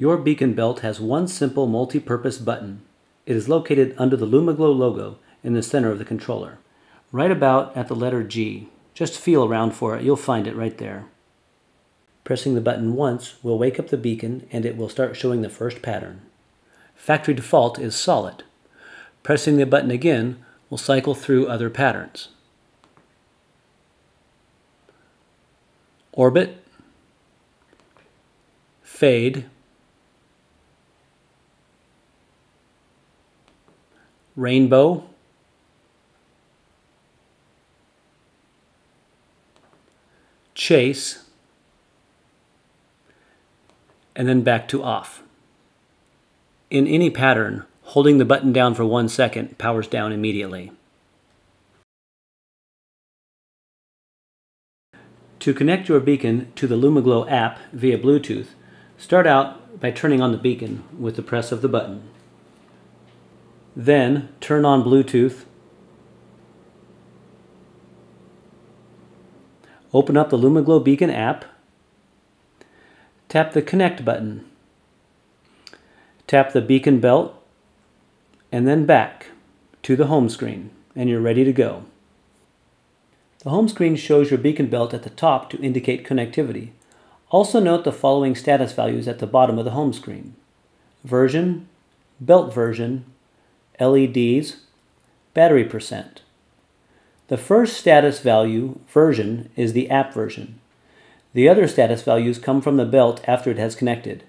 Your beacon belt has one simple multi-purpose button. It is located under the LumaGlo logo in the center of the controller. Right about at the letter G. Just feel around for it, you'll find it right there. Pressing the button once will wake up the beacon and it will start showing the first pattern. Factory default is solid. Pressing the button again will cycle through other patterns. Orbit, fade, rainbow, chase, and then back to off. In any pattern, holding the button down for 1 second powers down immediately. To connect your beacon to the LumaGlo app via Bluetooth, start out by turning on the beacon with the press of the button. Then turn on Bluetooth. Open up the LumaGlo Beacon app. Tap the Connect button. Tap the beacon belt and then back to the home screen, and you're ready to go. The home screen shows your beacon belt at the top to indicate connectivity. Also note the following status values at the bottom of the home screen: version, belt version, LEDs, battery percent. The first status value, version, is the app version. The other status values come from the belt after it has connected.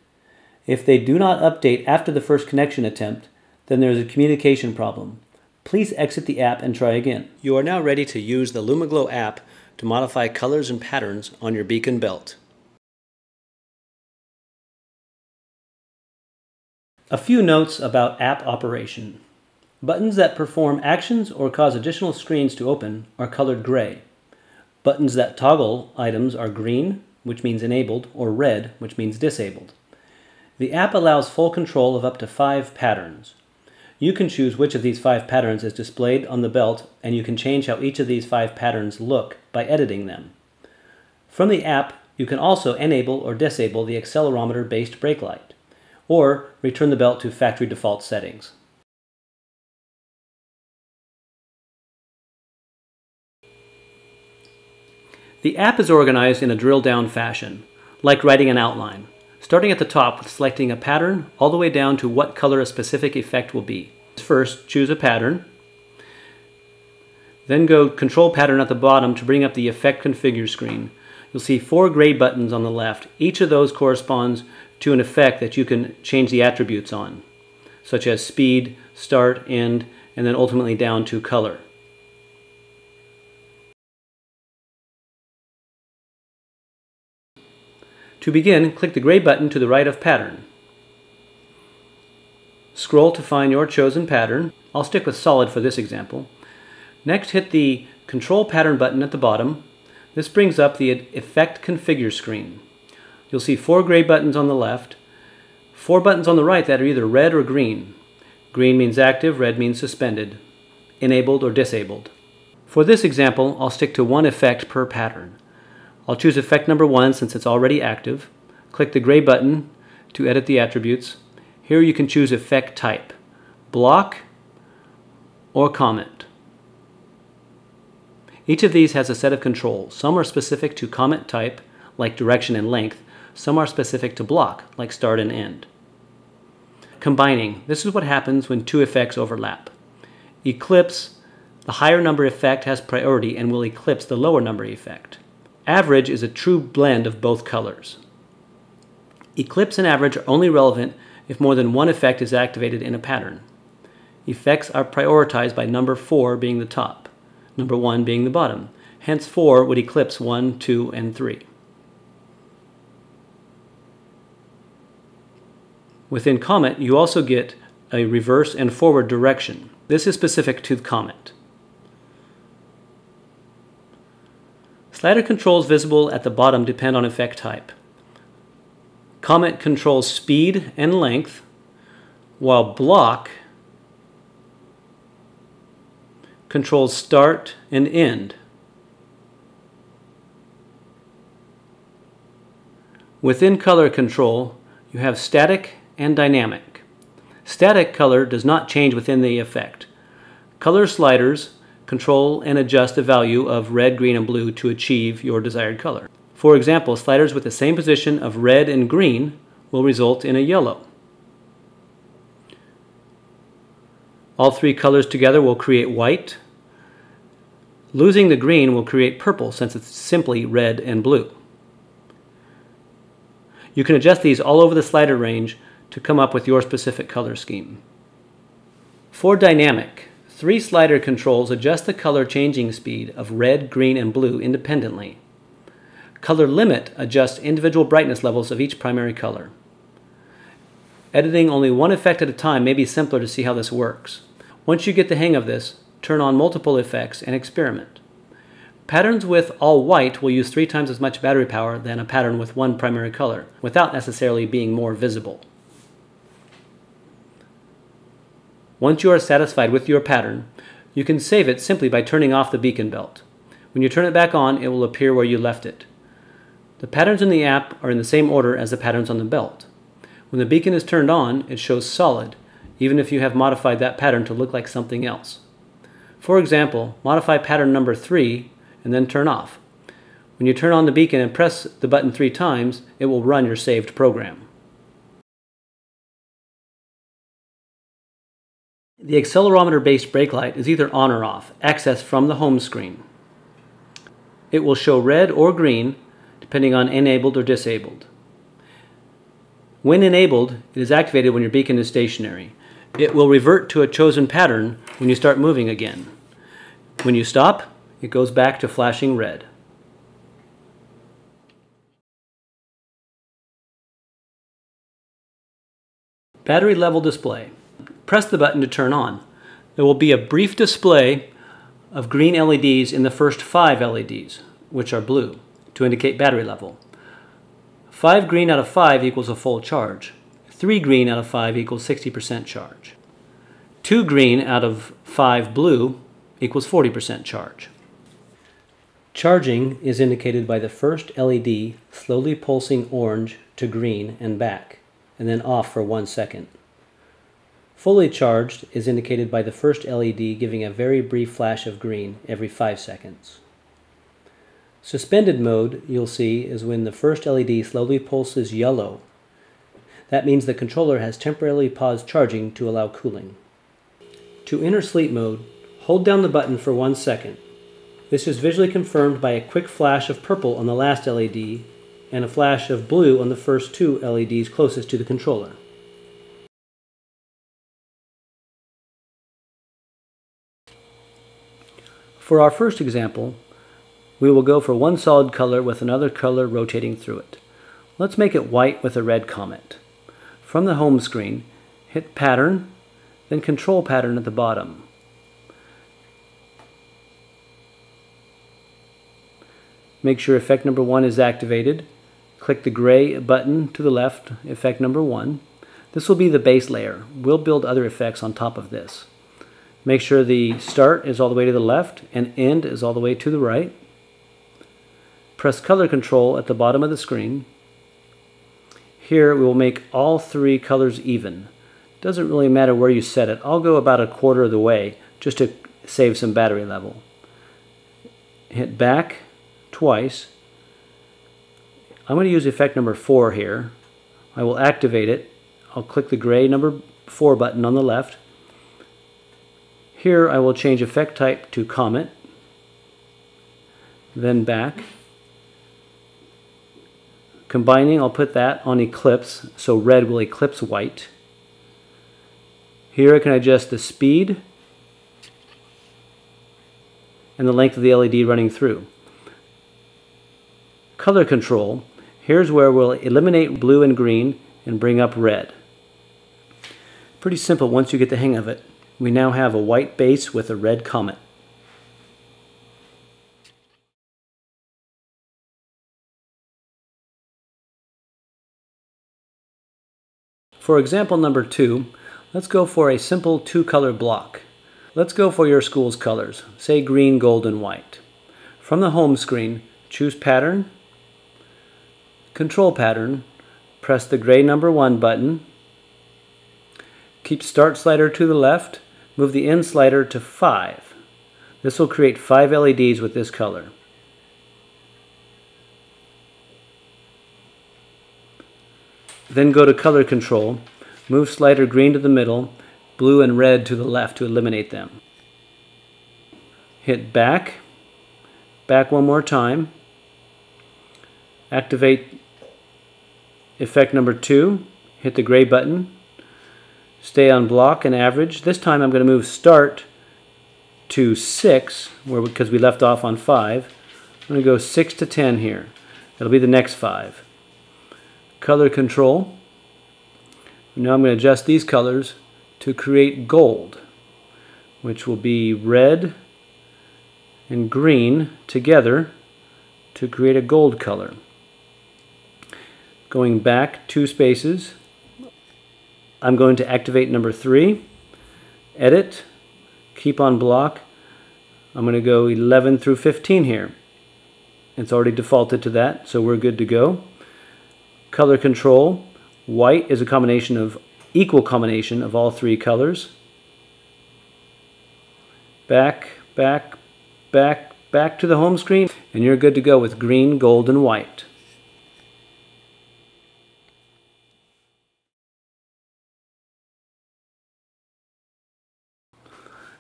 If they do not update after the first connection attempt, then there is a communication problem. Please exit the app and try again. You are now ready to use the LumaGlo app to modify colors and patterns on your beacon belt. A few notes about app operation. Buttons that perform actions or cause additional screens to open are colored gray. Buttons that toggle items are green, which means enabled, or red, which means disabled. The app allows full control of up to 5 patterns. You can choose which of these 5 patterns is displayed on the belt, and you can change how each of these 5 patterns look by editing them. From the app, you can also enable or disable the accelerometer-based brake light, or return the belt to factory default settings. The app is organized in a drill-down fashion, like writing an outline, starting at the top with selecting a pattern all the way down to what color a specific effect will be. First, choose a pattern, then go Control Pattern at the bottom to bring up the Effect Configure screen. You'll see 4 gray buttons on the left. Each of those corresponds to an effect that you can change the attributes on, such as speed, start, end, and then ultimately down to color. To begin, click the gray button to the right of Pattern. Scroll to find your chosen pattern. I'll stick with solid for this example. Next, hit the Control Pattern button at the bottom. This brings up the Effect Configure screen. You'll see 4 gray buttons on the left, 4 buttons on the right that are either red or green. Green means active, red means suspended, enabled or disabled. For this example, I'll stick to 1 effect per pattern. I'll choose effect number 1 since it's already active. Click the gray button to edit the attributes. Here you can choose effect type, block or comment. Each of these has a set of controls. Some are specific to comment type, like direction and length. Some are specific to block, like start and end. Combining. This is what happens when 2 effects overlap. Eclipse. The higher number effect has priority and will eclipse the lower number effect. Average is a true blend of both colors. Eclipse and average are only relevant if more than 1 effect is activated in a pattern. Effects are prioritized by number 4 being the top, number 1 being the bottom. Hence 4 would eclipse 1, 2, and 3. Within comment, you also get a reverse and forward direction. This is specific to the comment. Slider controls visible at the bottom depend on effect type. Comment controls speed and length, while block controls start and end. Within color control, you have static and dynamic. Static color does not change within the effect. Color sliders control and adjust the value of red, green, and blue to achieve your desired color. For example, sliders with the same position of red and green will result in a yellow. All three colors together will create white. Losing the green will create purple since it's simply red and blue. You can adjust these all over the slider range to come up with your specific color scheme. For dynamic, 3 slider controls adjust the color changing speed of red, green, and blue independently. Color limit adjusts individual brightness levels of each primary color. Editing only one effect at a time may be simpler to see how this works. Once you get the hang of this, turn on multiple effects and experiment. Patterns with all white will use 3 times as much battery power than a pattern with one primary color, without necessarily being more visible. Once you are satisfied with your pattern, you can save it simply by turning off the beacon belt. When you turn it back on, it will appear where you left it. The patterns in the app are in the same order as the patterns on the belt. When the beacon is turned on, it shows solid, even if you have modified that pattern to look like something else. For example, modify pattern number 3 and then turn off. When you turn on the beacon and press the button 3 times, it will run your saved program. The accelerometer-based brake light is either on or off, accessed from the home screen. It will show red or green, depending on enabled or disabled. When enabled, it is activated when your beacon is stationary. It will revert to a chosen pattern when you start moving again. When you stop, it goes back to flashing red. Battery level display. Press the button to turn on. There will be a brief display of green LEDs in the first 5 LEDs, which are blue, to indicate battery level. 5 green out of 5 equals a full charge. 3 green out of 5 equals 60% charge. 2 green out of 5 blue equals 40% charge. Charging is indicated by the first LED slowly pulsing orange to green and back, and then off for 1 second. Fully charged is indicated by the first LED giving a very brief flash of green every 5 seconds. Suspended mode, you'll see, is when the first LED slowly pulses yellow. That means the controller has temporarily paused charging to allow cooling. To enter sleep mode, hold down the button for 1 second. This is visually confirmed by a quick flash of purple on the last LED and a flash of blue on the first 2 LEDs closest to the controller. For our first example, we will go for one solid color with another color rotating through it. Let's make it white with a red comet. From the home screen, hit Pattern, then Control Pattern at the bottom. Make sure effect number 1 is activated. Click the gray button to the left, effect number 1. This will be the base layer. We'll build other effects on top of this. Make sure the start is all the way to the left and end is all the way to the right. Press color control at the bottom of the screen. Here we will make all 3 colors even. Doesn't really matter where you set it. I'll go about a quarter of the way just to save some battery level. Hit back twice. I'm going to use effect number 4 here. I will activate it. I'll click the gray number 4 button on the left. Here I will change effect type to comet, then back. Combining, I'll put that on eclipse, so red will eclipse white. Here I can adjust the speed and the length of the LED running through. Color control, here's where we'll eliminate blue and green and bring up red. Pretty simple once you get the hang of it. We now have a white base with a red comet. For example number 2, let's go for a simple 2-color block. Let's go for your school's colors, say green, gold, and white. From the home screen, choose Pattern, Control Pattern, Press the gray number 1 button. Keep start slider to the left. Move the end slider to 5. This will create 5 LEDs with this color. Then go to color control. Move slider green to the middle, blue and red to the left to eliminate them. Hit back. Back one more time. Activate effect number 2. Hit the gray button. Stay on block and average. This time I'm going to move start to 6, because we left off on 5. I'm going to go 6 to 10 here. That'll be the next 5. Color control. Now I'm going to adjust these colors to create gold, which will be red and green together to create a gold color. Going back 2 spaces, I'm going to activate number 3, edit, keep on block. I'm going to go 11 through 15 here. It's already defaulted to that, so we're good to go. Color control, white is a equal combination of all 3 colors. Back, back, back, back to the home screen, and you're good to go with green, gold, and white.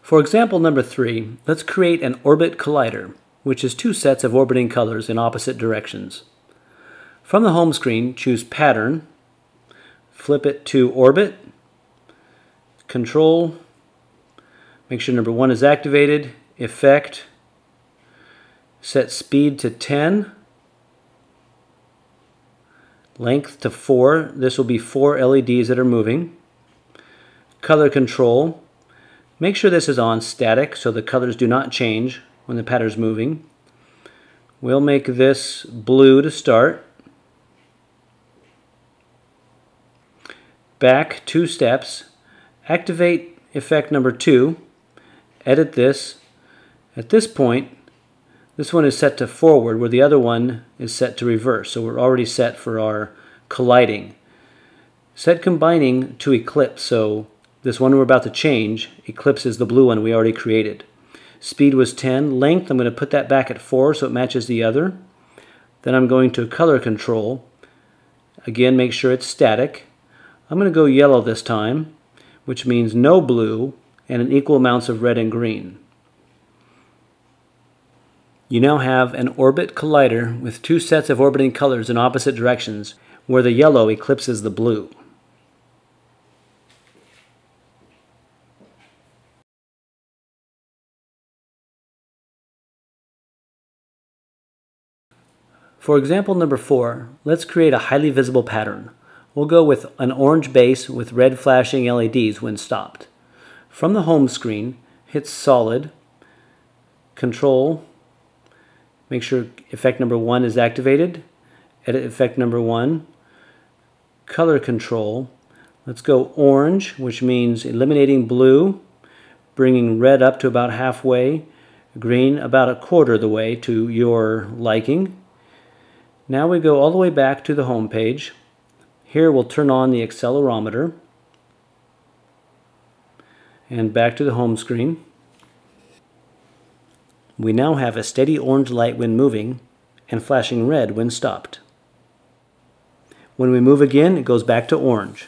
For example number 3, let's create an orbit collider, which is 2 sets of orbiting colors in opposite directions. From the home screen, choose Pattern, flip it to Orbit, Control, make sure number 1 is activated, Effect, set speed to 10, length to 4, this will be 4 LEDs that are moving. Color control, make sure this is on static so the colors do not change when the pattern is moving. We'll make this blue to start. Back 2 steps, activate effect number 2, edit this. At this point, this one is set to forward where the other one is set to reverse, so we're already set for our colliding. Set combining to eclipse, so this one we're about to change eclipses the blue one we already created. Speed was 10, length I'm going to put that back at 4 so it matches the other. Then I'm going to color control, again make sure it's static. I'm going to go yellow this time, which means no blue and an equal amounts of red and green. You now have an orbit collider with 2 sets of orbiting colors in opposite directions, where the yellow eclipses the blue. For example number 4, let's create a highly visible pattern. We'll go with an orange base with red flashing LEDs when stopped. From the home screen, hit Solid, Control, make sure effect number 1 is activated, edit effect number 1, color control, let's go orange, which means eliminating blue, bringing red up to about halfway, green about a quarter of the way to your liking. Now we go all the way back to the home page. Here we'll turn on the accelerometer and back to the home screen. We now have a steady orange light when moving and flashing red when stopped. When we move again, it goes back to orange.